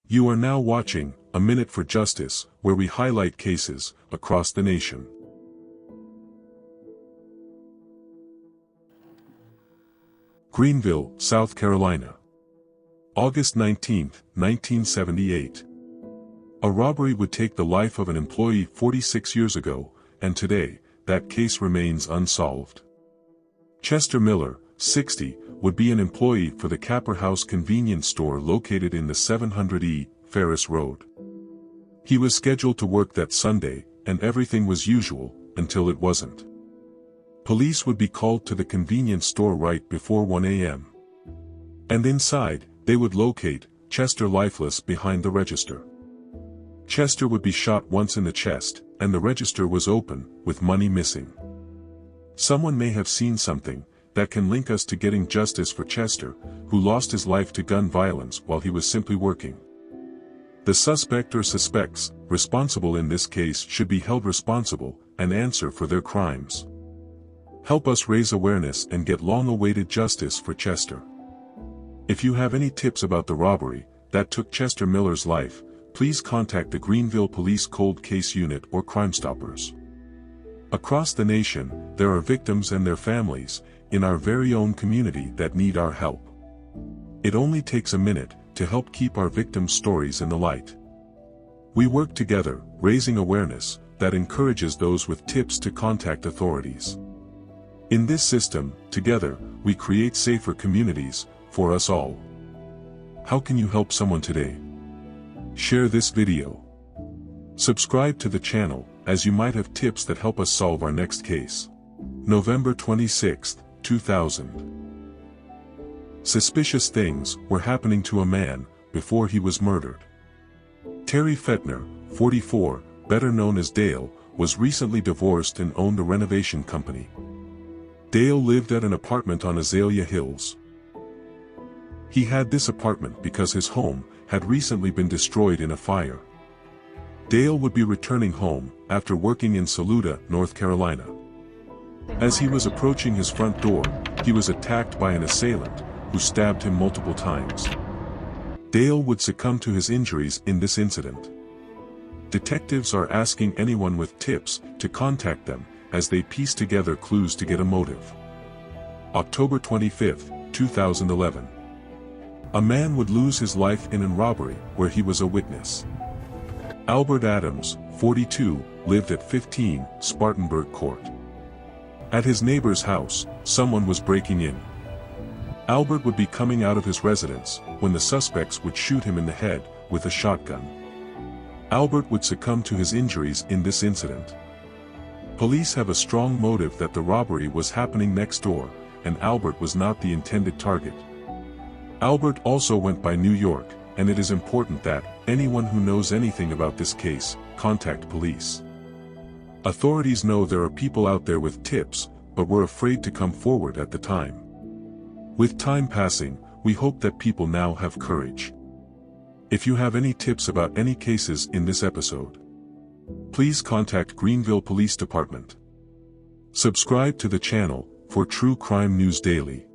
You are now watching A Minute for Justice, where we highlight cases across the nation. Greenville, South Carolina. August 19, 1978. A robbery would take the life of an employee 46 years ago, and today, that case remains unsolved. Chester Miller, 60, would be an employee for the Capper House convenience store located in the 700 Ferris Road. He was scheduled to work that Sunday, and everything was usual, until it wasn't. Police would be called to the convenience store right before 1 a.m. And inside, they would locate Chester lifeless behind the register. Chester would be shot once in the chest, and the register was open, with money missing. Someone may have seen something that can link us to getting justice for Chester, who lost his life to gun violence while he was simply working. The suspect or suspects responsible in this case should be held responsible and answer for their crimes. Help us raise awareness and get long-awaited justice for Chester. If you have any tips about the robbery that took Chester Miller's life, please contact the Greenville Police Cold Case Unit or Crime Stoppers. Across the nation, there are victims and their families in our very own community that need our help. It only takes a minute to help keep our victims' stories in the light. We work together, raising awareness that encourages those with tips to contact authorities. In this system, together, we create safer communities for us all. How can you help someone today? Share this video. Subscribe to the channel, as you might have tips that help us solve our next case. November 26, 2000. Suspicious things were happening to a man before he was murdered. Terry Fettner, 44, better known as Dale, was recently divorced and owned a renovation company. Dale lived at an apartment on Azalea Hills. He had this apartment because his home had recently been destroyed in a fire. Dale would be returning home after working in Saluda, North Carolina. As he was approaching his front door, he was attacked by an assailant who stabbed him multiple times. Dale would succumb to his injuries in this incident. Detectives are asking anyone with tips to contact them as they piece together clues to get a motive. October 25, 2011. A man would lose his life in a robbery where he was a witness. Albert Adams, 42, lived at 15 Spartanburg Court. At his neighbor's house, someone was breaking in. Albert would be coming out of his residence when the suspects would shoot him in the head with a shotgun. Albert would succumb to his injuries in this incident. Police have a strong motive that the robbery was happening next door, and Albert was not the intended target. Albert also went by New York, and it is important that anyone who knows anything about this case contact police. Authorities know there are people out there with tips, but were afraid to come forward at the time. With time passing, we hope that people now have courage. If you have any tips about any cases in this episode, please contact Greenville Police Department. Subscribe to the channel for true crime news daily.